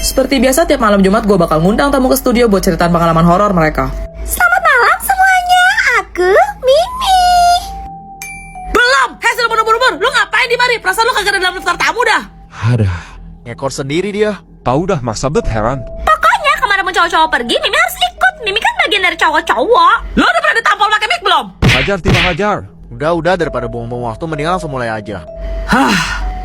Seperti biasa tiap malam Jumat gue bakal ngundang tamu ke studio buat ceritain pengalaman horor mereka. Selamat malam semuanya, aku Mimi. Belum! Hasil buru-buru, lu ngapain di mari? Perasaan lu kagak ada dalam daftar tamu dah. Ada. Ngekor sendiri dia. Tahu dah masa bet heran. Pokoknya kemanapun cowok-cowok pergi, Mimi harus ikut. Mimi kan bagian dari cowok-cowok. Lu udah pernah ditampol pakai mic belum? Hajar tiba hajar. Udah daripada buang-buang waktu mendingan langsung mulai aja.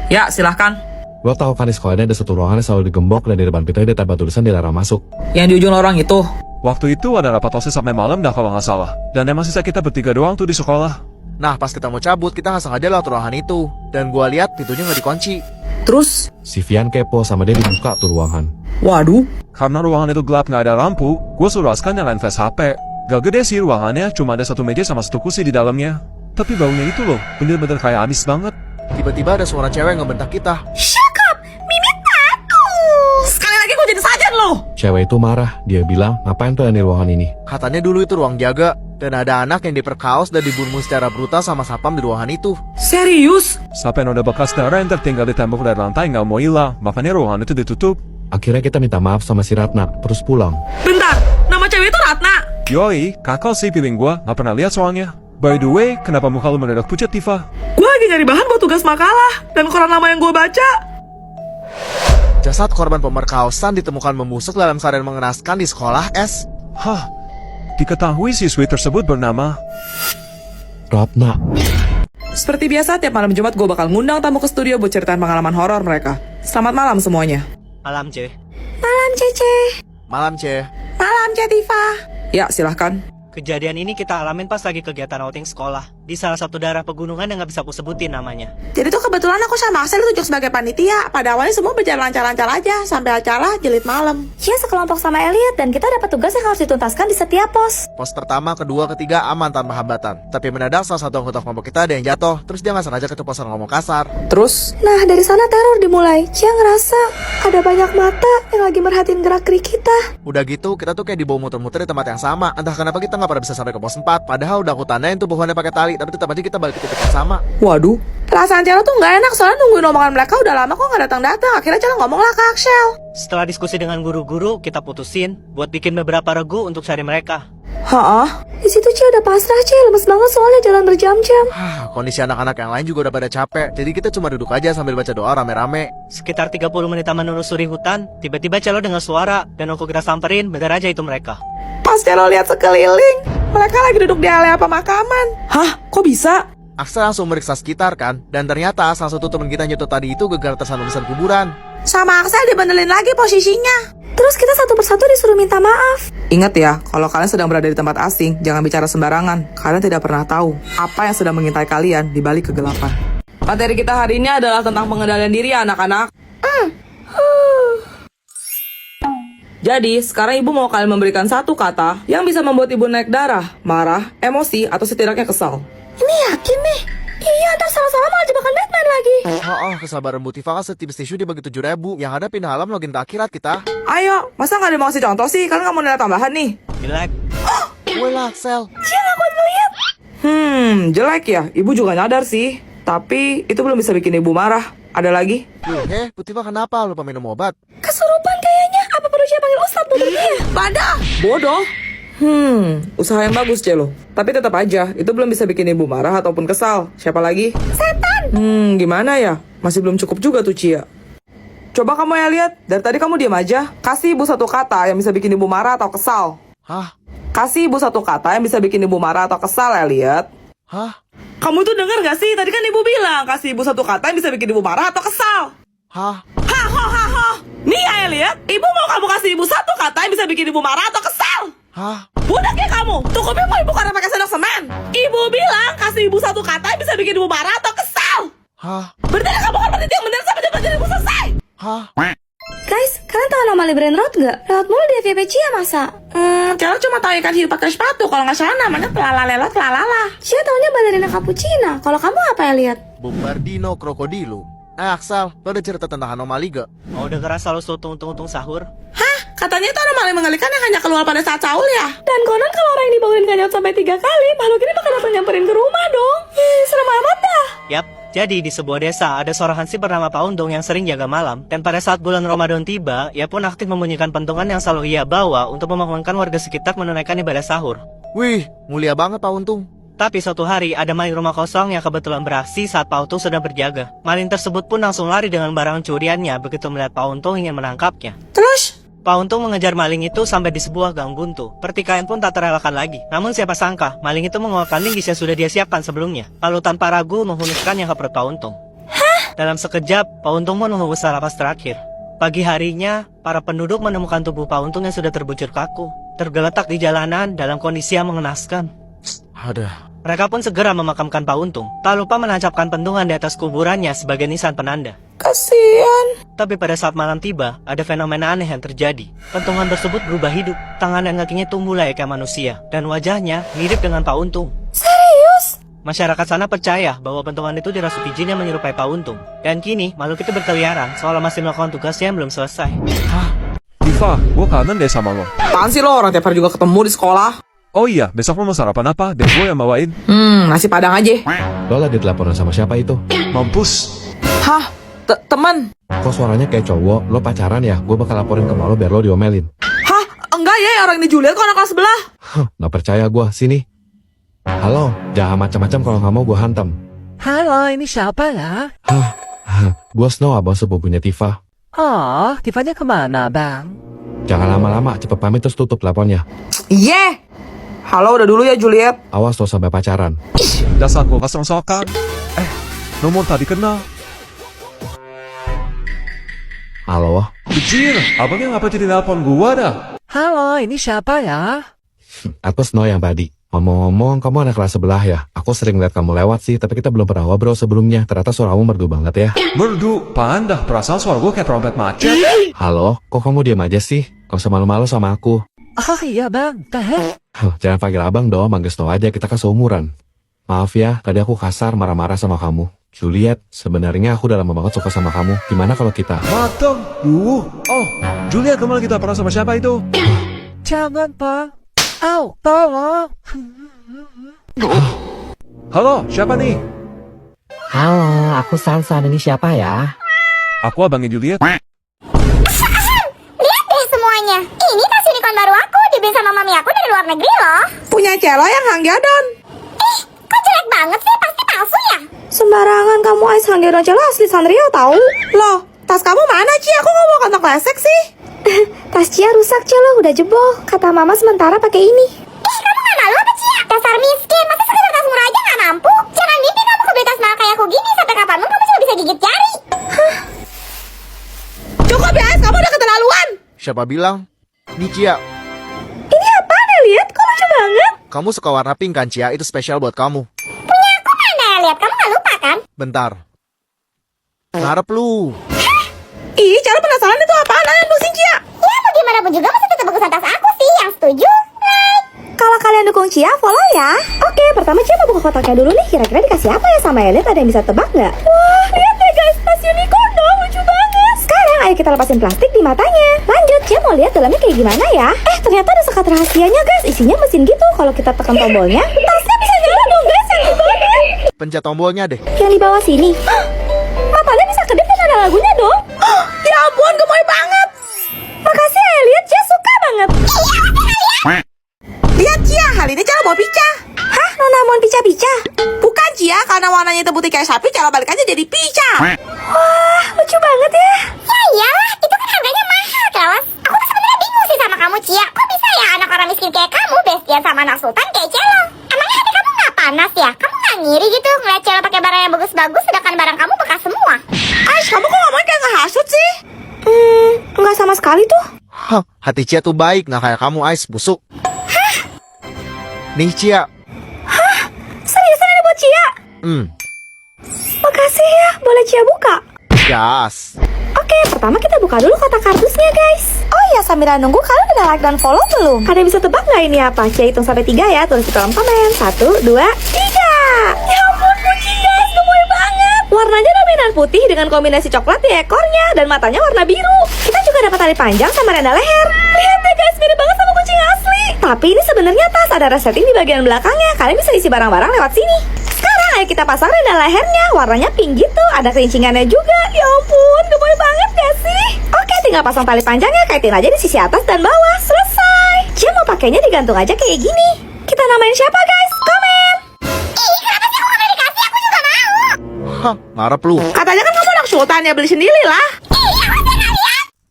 Ya, silahkan. Lo tahu kan di sekolahnya ada satu ruangan yang selalu digembok dan di depan pintunya ada tembak tulisan dilarang masuk. Yang di ujung lorong itu. Waktu itu ada rapat OSIS sampai malam dah kalau nggak salah. Dan emang sisa kita bertiga doang tuh di sekolah. Nah pas kita mau cabut kita nggak sengaja lewat ruangan itu. Dan gua lihat pintunya nggak dikunci. Terus? Si Vian kepo sama dia dibuka tuh ruangan. Waduh. Karena ruangan itu gelap nggak ada lampu, gue suruh Askan nyalain flash HP. Gak gede sih ruangannya, cuma ada satu meja sama satu kursi di dalamnya. Tapi baunya itu loh, bener-bener kayak amis banget. Tiba-tiba ada suara cewek yang ngebentak kita. Shut up, Mimi takut. Sekali lagi gue jadi sajen lo. Cewek itu marah, dia bilang ngapain tuh yang di ruangan ini. Katanya dulu itu ruang jaga. Dan ada anak yang diperkaos dan dibunuh secara brutal sama sapam di ruangan itu. Serius? Sampai noda bekas darah yang tertinggal di tembok dan lantai nggak mau hilang, makanya ruangan itu ditutup. Akhirnya kita minta maaf sama si Ratna, terus pulang. Bentar, nama cewek itu Ratna. Yoi, kakak sih pilih gua, nggak pernah lihat soalnya. By the way, kenapa muka lu mendadak pucat, Tifa? Gue lagi nyari bahan buat tugas makalah. Dan koran lama yang gue baca. Jasad korban pemerkosaan ditemukan membusuk dalam keadaan mengenaskan di sekolah S. Hah, diketahui siswi tersebut bernama Ratna. Seperti biasa tiap malam Jumat gue bakal ngundang tamu ke studio buat ceritain pengalaman horor mereka. Selamat malam semuanya. Malam, cuy. Malam Cece. Malam C. Malam Cetifa. Ya, silahkan. Kejadian ini kita alamin pas lagi kegiatan outing sekolah di salah satu daerah pegunungan yang gak bisa aku sebutin namanya. Jadi tuh kebetulan aku sama Axel ditunjuk sebagai panitia. Pada awalnya semua berjalan lancar-lancar aja sampai acara jilid malam. Ya sekelompok sama Elliot dan kita dapat tugas yang harus dituntaskan di setiap pos. Pos pertama, kedua, ketiga aman tanpa hambatan. Tapi mendadak salah satu anggota kelompok kita ada yang jatuh. Terus dia nggak sengaja keceplosan ngomong kasar. Terus? Nah dari sana teror dimulai. Cia ngerasa ada banyak mata yang lagi merhatiin gerak-gerik kita. Udah gitu kita tuh kayak dibawa muter-muter di tempat yang sama. Entah kenapa kita nggak pernah bisa sampai ke pos 4. Padahal udah aku tandain tuh bawahannya pakai tali. Tapi tetap aja kita balik ke titik yang sama. Waduh. Perasaan Celo tuh gak enak soalnya nungguin omongan mereka udah lama kok gak datang-datang. Akhirnya Celo ngomong lah ke Axel. Setelah diskusi dengan guru-guru, kita putusin buat bikin beberapa regu untuk cari mereka. Hah? Di situ Cia udah pasrah, Cia lemes banget soalnya jalan berjam-jam. Kondisi anak-anak yang lain juga udah pada capek. Jadi kita cuma duduk aja sambil baca doa rame-rame. Sekitar 30 menitan menelusuri hutan, tiba-tiba Celo dengar suara dan aku kita samperin, bener aja itu mereka. Pas Celo lihat sekeliling, mereka lagi duduk di area pemakaman. Hah? Kok bisa? Axel langsung meriksa sekitar kan. Dan ternyata salah satu teman kita nyetot tadi itu gegar tersandung besar kuburan. Sama Axel dibenerin lagi posisinya. Terus kita satu persatu disuruh minta maaf. Ingat ya, kalau kalian sedang berada di tempat asing, jangan bicara sembarangan. Kalian tidak pernah tahu apa yang sedang mengintai kalian di balik kegelapan. Materi kita hari ini adalah tentang pengendalian diri ya anak-anak. Jadi, sekarang ibu mau kalian memberikan satu kata yang bisa membuat ibu naik darah, marah, emosi, atau setidaknya kesal. Ini yakin nih? Iya, ntar salah-salah malah jebakan Batman lagi. Kesabaran Bu Tifa kan setipis tisu dibagi 7.000. Yang ada pindah alam login ke akhirat kita. Ayo, masa nggak ada yang mau kasih contoh sih? Kalian nggak mau nilai tambahan nih? Jelek. Gue lah Axel. Cia gak kuat ngeliat. Jelek ya. Ibu juga nyadar sih. Tapi itu belum bisa bikin ibu marah. Ada lagi? Bu Tifa kenapa lupa minum obat? Kesurupan kayaknya. Apa perlu Cia panggil Ustadz buat dia? Badah! Bodoh! Usaha yang bagus, Celo. Tapi tetap aja, itu belum bisa bikin ibu marah ataupun kesal. Siapa lagi? Setan! Gimana ya? Masih belum cukup juga tuh, Cia. Coba kamu ya lihat, dari tadi kamu diam aja. Kasih ibu satu kata yang bisa bikin ibu marah atau kesal. Hah? Kasih ibu satu kata yang bisa bikin ibu marah atau kesal, Elliot. Hah? Kamu tuh denger gak sih? Tadi kan ibu bilang, kasih ibu satu kata yang bisa bikin ibu marah atau kesal. Hah? Nih ya, Elliot, ibu mau kamu kasih ibu satu kata yang bisa bikin ibu marah atau kesal. Hah? Budak ya kamu, tukupnya mau ibu karena pakai sendok semen. Ibu bilang kasih ibu satu kata yang bisa bikin ibu marah atau kesal. Hah? Berarti kamu kan berhenti yang benar sampai jam ibu selesai. Hah? Guys, kalian tahu anomali Brain Rot gak? Lewat mulu di FYP Cia masa? Celo cuma tahu ikan hiu pakai sepatu. Kalau nggak salah namanya telalalela telalala. Cia taunya balerina cappuccina. Kalau kamu apa ya lihat? Bombardino krokodilo. Axel, lo ada cerita tentang anomali gak? Mau udah ngerasa lo untung-untung sahur? Hah? Katanya itu anomali mengerikan yang hanya keluar pada saat sahur ya? Dan konon kalau orang yang dibangunin gak nyaut sampai 3 kali, makhluk ini bakal datang nyamperin ke rumah dong. Serem amat dah. Yap, Jadi di sebuah desa ada seorang hansip bernama Pak Untung yang sering jaga malam. Dan pada saat bulan Ramadan tiba, ia pun aktif membunyikan pentungan yang selalu ia bawa untuk membangunkan warga sekitar menunaikan ibadah sahur. Wih, mulia banget Pak Untung. Tapi suatu hari ada maling rumah kosong yang kebetulan beraksi saat Pak Untung sedang berjaga. Maling tersebut pun langsung lari dengan barang curiannya begitu melihat Pak Untung ingin menangkapnya. Terus? Pak Untung mengejar maling itu sampai di sebuah gang buntu. Pertikaian pun tak terelakkan lagi. Namun siapa sangka, maling itu mengeluarkan linggis yang sudah dia siapkan sebelumnya. Lalu tanpa ragu menghunuskannya ke perut Pak Untung. Dalam sekejap, Pak Untung pun menghembus napas terakhir. Pagi harinya, para penduduk menemukan tubuh Pak Untung yang sudah terbujur kaku, tergeletak di jalanan dalam kondisi yang mengenaskan. Ada. Mereka pun segera memakamkan Pak Untung, tak lupa menancapkan pentungan di atas kuburannya sebagai nisan penanda. Kasian. Tapi pada saat malam tiba, ada fenomena aneh yang terjadi. Pentungan tersebut berubah hidup, tangan dan kakinya tumbuh layaknya manusia, dan wajahnya mirip dengan Pak Untung. Serius? Masyarakat sana percaya bahwa pentungan itu dirasuki jin yang menyerupai Pak Untung. Dan kini, makhluk itu berkeliaran seolah masih melakukan tugasnya yang belum selesai. Tifa, gue kangen deh sama lo. Apaan sih lo, orang tiap hari juga ketemu di sekolah? Oh iya, besok lo mau sarapan apa? Dan gue yang bawain. Nasi padang aja. Lo lagi dilaporin sama siapa itu? Mampus. Hah? Temen? Kok suaranya kayak cowok? Lo pacaran ya? Gue bakal laporin ke lo biar lo diomelin. Hah? Enggak ya, orang ini Juliet kok anak kelas sebelah. Nggak percaya gue, sini. Halo, jangan macam-macam kalau nggak mau gue hantam. Halo, ini siapa ya? Gue Snow, abang sepupunya Tifa. Oh, Tifanya kemana, Bang? Jangan lama-lama, cepet pamit terus tutup teleponnya. Halo, udah dulu ya Juliet. Awas lo sampai pacaran. Dasar kulkas rongsokan. Nomor tadi kenal. Halo, Bejir, abangnya ngapa jadi nelpon gua dah? Halo, ini siapa ya? aku Snow yang tadi. Ngomong-ngomong, kamu anak kelas sebelah ya? Aku sering lihat kamu lewat sih, tapi kita belum pernah ngobrol sebelumnya. Ternyata suaramu merdu banget ya. Merdu, pandah, perasaan suara gua kayak trompet macet. Halo, kok kamu diam aja sih? Gak usah malu-malu sama aku. Oh iya, Bang. Jangan panggil abang dong, manggil Snow aja, kita kan seumuran. Maaf ya, tadi aku kasar marah-marah sama kamu. Juliet, sebenarnya aku udah lama banget suka sama kamu. Gimana kalau kita? Mateng, oh, Juliet kemarin kita pernah sama siapa itu? Jangan, Bang. Au, tolong. Halo, siapa nih? Halo, aku Sansan. Ini siapa ya? Aku abangnya Juliet. Lihat deh semuanya. Ini tas unicorn baru aku dibeli sama mami aku dari luar negeri loh. Punya celo yang Hanggadon. Kok jelek banget sih? Pasti palsu ya? Sembarangan kamu Ais Hanggadon celo asli Sanrio tahu. Loh, tas kamu mana Ci? Aku nggak mau kantong kresek sih. Tas Cia rusak celo, udah jebol. Kata mama sementara pakai ini. Kamu gak malu apa Cia? Dasar miskin, masa sekedar tas murah aja gak mampu? Jangan mimpi kamu kebeli tas mahal kayak aku gini. Sampai kapanpun kamu cuma bisa gigit jari. Cukup ya, Ais, kamu udah keterlaluan. Siapa bilang? Nih Cia, Ini apaan ya, lihat? Kok lucu banget? kamu suka warna pink kan Cia? Itu spesial buat kamu. Punya aku mana ya, lihat? Kamu gak lupa kan? Bentar. Ngarep lu. Ih, cara penasaran itu apaan? Ayo pusing Cia. Ya mau gimana pun juga masih tetap bagusan tas aku sih. Yang setuju, like. Kalau kalian dukung Cia, follow ya. Oke, pertama Cia mau buka kotaknya dulu nih. Kira-kira dikasih apa ya sama Elliot? Ada yang bisa tebak nggak? Wah, lihat deh guys, tas unicorn dong, lucu banget. Sekarang ayo kita lepasin plastik di matanya. Lanjut, Cia mau lihat dalamnya kayak gimana ya? Ternyata ada sekat rahasianya guys. Isinya mesin gitu. Kalau kita tekan tombolnya, tasnya bisa jalan dong guys. Yang banget. Pencet tombolnya deh. Yang di bawah sini. Matanya bisa kedip dan ada lagunya dong. Ya ampun, gemoy banget. Makasih Elliot, Cia suka banget. Lihat Cia, hal ini cara mau picah. Hah, Nona mau pica-pica? Bukan Cia, karena warnanya itu putih kayak sapi, cara balik aja jadi picah. Wah, lucu banget ya. Ya iyalah, itu kan harganya mahal, kelas. Aku tuh sebenarnya bingung sih sama kamu, Cia. Kok bisa ya anak orang miskin kayak kamu bestian sama anak sultan kayak Celo? Emangnya hati kamu nggak panas ya? Kamu nggak ngiri gitu ngeliat Celo pakai barang yang bagus-bagus, sedangkan barang kamu bekas semua? Ais, kamu kok ngomongin kayak ngehasut sih? Nggak sama sekali tuh. Hah, hati Cia tuh baik, nggak kayak kamu Ais, busuk. Nih Cia. Seriusan ini buat Cia? Makasih ya, boleh Cia buka? Gas. Oke, pertama kita buka dulu kotak kardusnya guys. Oh iya, sambil nunggu kalian udah like dan follow belum? Ada yang bisa tebak nggak ini apa? Cia hitung sampai 3 ya, tulis di kolom komen. 1, 2, 3. Ya ampun, kucing guys, gemoy banget. Warnanya dominan putih dengan kombinasi coklat di ekornya dan matanya warna biru. Kita juga dapat tali panjang sama renda leher. Lihat deh guys, mirip banget sama kucing asli. Tapi ini sebenarnya tas, ada resleting di bagian belakangnya. Kalian bisa isi barang-barang lewat sini. Sekarang ayo kita pasang renda lehernya. Warnanya pink gitu, ada kelincingannya juga. Ya ampun, gemoy banget gak sih? Oke, tinggal pasang tali panjangnya, kaitin aja di sisi atas dan bawah. Selesai. Cia mau pakainya digantung aja kayak gini. Kita namain siapa guys? Komen. Hah, ngarep lu. Katanya kan kamu anak sultan ya, beli sendiri lah.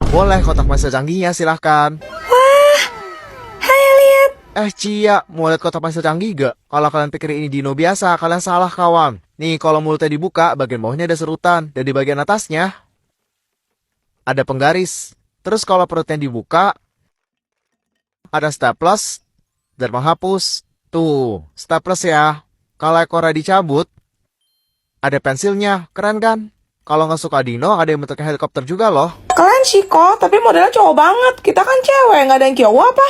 Boleh kotak pensil canggihnya, silahkan. Hai lihat. Cia, mau lihat kotak pensil canggih gak? Kalau kalian pikir ini dino biasa, kalian salah kawan. Nih, kalau mulutnya dibuka, bagian bawahnya ada serutan. Dan di bagian atasnya, ada penggaris. Terus kalau perutnya dibuka, ada staples dan menghapus. Tuh, staples ya. Kalau ekornya dicabut, ada pensilnya. Keren kan? Kalau nggak suka dino, ada yang bentuknya helikopter juga loh. Keren sih kok, tapi modelnya cowok banget. Kita kan cewek, nggak ada yang cowok apa?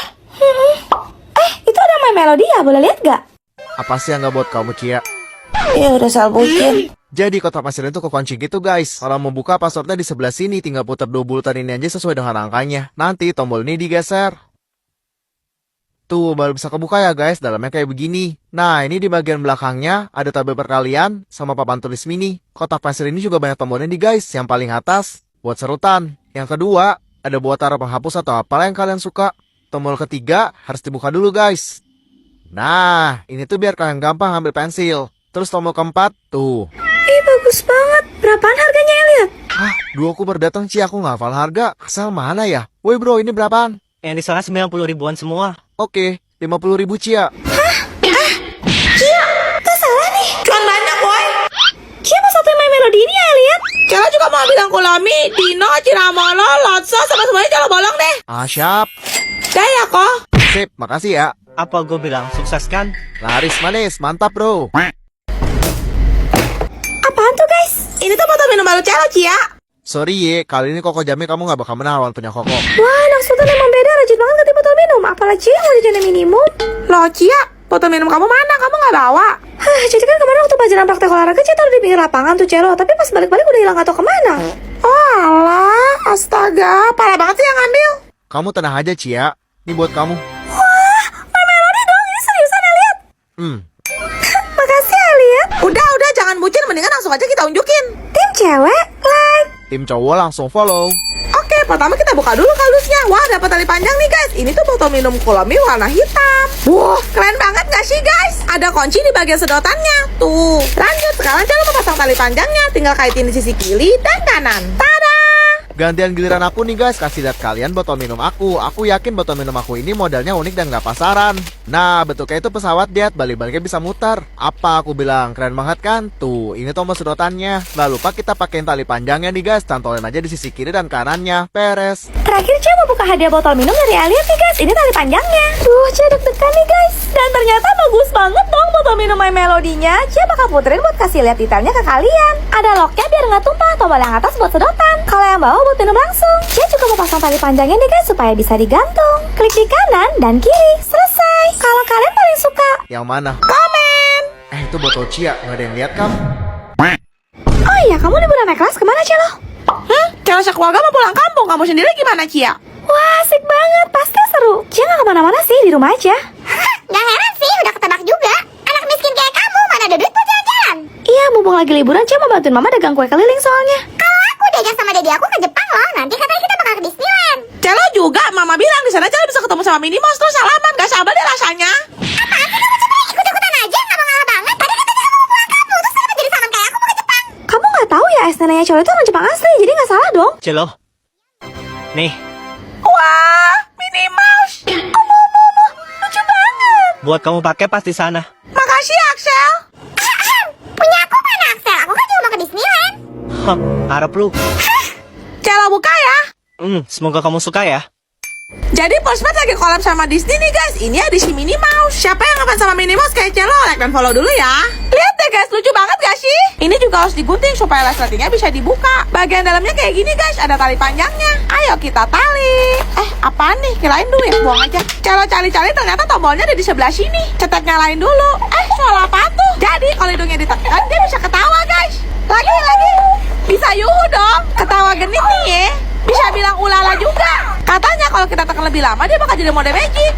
Itu ada My Melody ya, boleh lihat gak? Apa sih yang nggak buat kamu, Cia? Ya udah salah bucin. Jadi kotak pensil itu kekunci gitu guys. Kalau mau buka passwordnya di sebelah sini, tinggal putar 2 bulatan ini aja sesuai dengan angkanya. Nanti tombol ini digeser. Tuh, baru bisa kebuka ya guys, dalamnya kayak begini. Nah, ini di bagian belakangnya ada tabel perkalian sama papan tulis mini. Kotak pensil ini juga banyak tombolnya nih guys. Yang paling atas buat serutan. Yang kedua, ada buat taruh penghapus atau apalah yang kalian suka. Tombol ketiga harus dibuka dulu guys. Nah, ini tuh biar kalian gampang ambil pensil. Terus tombol keempat, tuh. Ih, bagus banget. Berapaan harganya ya, lihat? Hah, dulu aku baru datang Ci, aku nggak hafal harga. Asal mana ya? Woi bro, ini berapaan? Yang di sana 90 ribuan semua. Oke, 50.000 Cia. Gak salah nih. Cuman banyak, boy. Cia mau satuin My Melody ini ya, lihat? Celo juga mau bilang Kulami, Dino, Ciramolo, Lotso, sama semuanya Celo bolong deh. Ah, siap. Dah ya kok. Sip, makasih ya. Apa gue bilang sukses kan? Laris manis, mantap bro. Apaan tuh guys? Ini tuh botol minum baru Celo, Cia. Sorry ye, kali ini Koko jamin kamu nggak bakal menang lawan punya Koko. Wah, anak sultan emang beda, rajin banget ngerti botol minum. Apalagi yang mau jajan minimum. Loh, Cia, botol minum kamu mana? Kamu nggak bawa? Hah, jadi kan kemarin waktu pelajaran praktek olahraga Cia taruh di pinggir lapangan tuh Celo. Tapi pas balik-balik udah hilang atau kemana? Oh alah, astaga, parah banget sih yang ngambil. Kamu tenang aja Cia, ini buat kamu. My Melody dong, ini seriusan ya, lihat? Makasih ya, lihat. Udah, jangan bucin, mendingan langsung aja kita unjukin. Tim cewek, like. Tim cowok langsung follow. Oke, pertama kita buka dulu kardusnya. Wah, dapat tali panjang nih guys. Ini tuh botol minum Kulami warna hitam. Wah, keren banget gak sih guys? Ada kunci di bagian sedotannya. Tuh, lanjut. Sekarang Celo mau pasang tali panjangnya. Tinggal kaitin di sisi kiri dan kanan. Tada! Gantian giliran aku nih guys, kasih lihat kalian botol minum aku. Aku yakin botol minum aku ini modelnya unik dan gak pasaran. Nah, bentuknya itu pesawat jet, balik-baliknya bisa muter. Apa aku bilang, keren banget kan? Tuh, ini tombol sedotannya. Lalu lupa kita pakein tali panjangnya nih guys, cantolin aja di sisi kiri dan kanannya. Peres. Terakhir Cia mau buka hadiah botol minum dari Alia nih guys. Ini tali panjangnya. Cia deg-degan nih guys. Dan ternyata bagus banget dong botol minum My Melody-nya. Cia bakal puterin buat kasih lihat detailnya ke kalian. Ada locknya biar nggak tumpah. Tombol yang atas buat sedotan. Kalau yang bawah buat minum langsung. Cia juga mau pasang tali panjangnya nih guys supaya bisa digantung. Klik di kanan dan kiri. Selesai. Kalau kalian paling suka. Yang mana? Komen! Itu botol Cia, nggak ada yang lihat kan? Oh iya, kamu liburan naik kelas kemana Celo? Celo sekeluarga mau pulang kampung. Kamu sendiri gimana, Cia? Wah, asik banget. Pasti seru. Cia nggak kemana-mana sih, di rumah aja. Gak heran sih, udah ketebak juga. Anak miskin kayak kamu, mana ada duit buat jalan-jalan? Iya, mumpung lagi liburan, Cia mau bantuin mama dagang kue keliling soalnya. Kalau aku diajak sama dedi aku ke Jepang loh. Nanti katanya kita bakal ke Disneyland. Celo juga, Mama bilang di sana Celo bisa ketemu sama Minnie Mouse terus salaman. Gak sabar deh rasanya. Apaan sih kamu coba ikut-ikutan aja, nggak mau ngalah banget. Tadi katanya kamu mau pulang kampung, terus kenapa jadi salaman kayak aku mau ke Jepang? Kamu nggak tahu ya, neneknya Celo itu orang Jepang asli, jadi nggak salah dong. Celo. Nih, Wah, Minnie Mouse. Lucu banget. buat kamu pakai pas di sana. Makasih, Axel. Punya aku mana Axel? Aku kan juga mau ke Disneyland. Hah, harap lu. Celo buka ya. Semoga kamu suka ya. Jadi Postmate lagi collab sama Disney nih guys. Ini edisi Minnie Mouse. Siapa yang ngefans sama Minnie Mouse kayak Celo, like dan follow dulu ya. Lihat deh guys, lucu banget gak sih? Ini juga harus digunting supaya resletingnya bisa dibuka. Bagian dalamnya kayak gini guys, ada tali panjangnya. Ayo kita tali. Apaan nih? Kirain duit, buang aja. Celo cari-cari ternyata tombolnya ada di sebelah sini. Cetek nyalain dulu. Soal apa tuh? Jadi kalau hidungnya ditekan dia bisa ketawa guys. Lagi. Bisa yuhu dong. Ketawa genit nih ya. Bisa bilang ulala juga. Katanya kalau kita tekan lebih lama dia bakal jadi mode magic.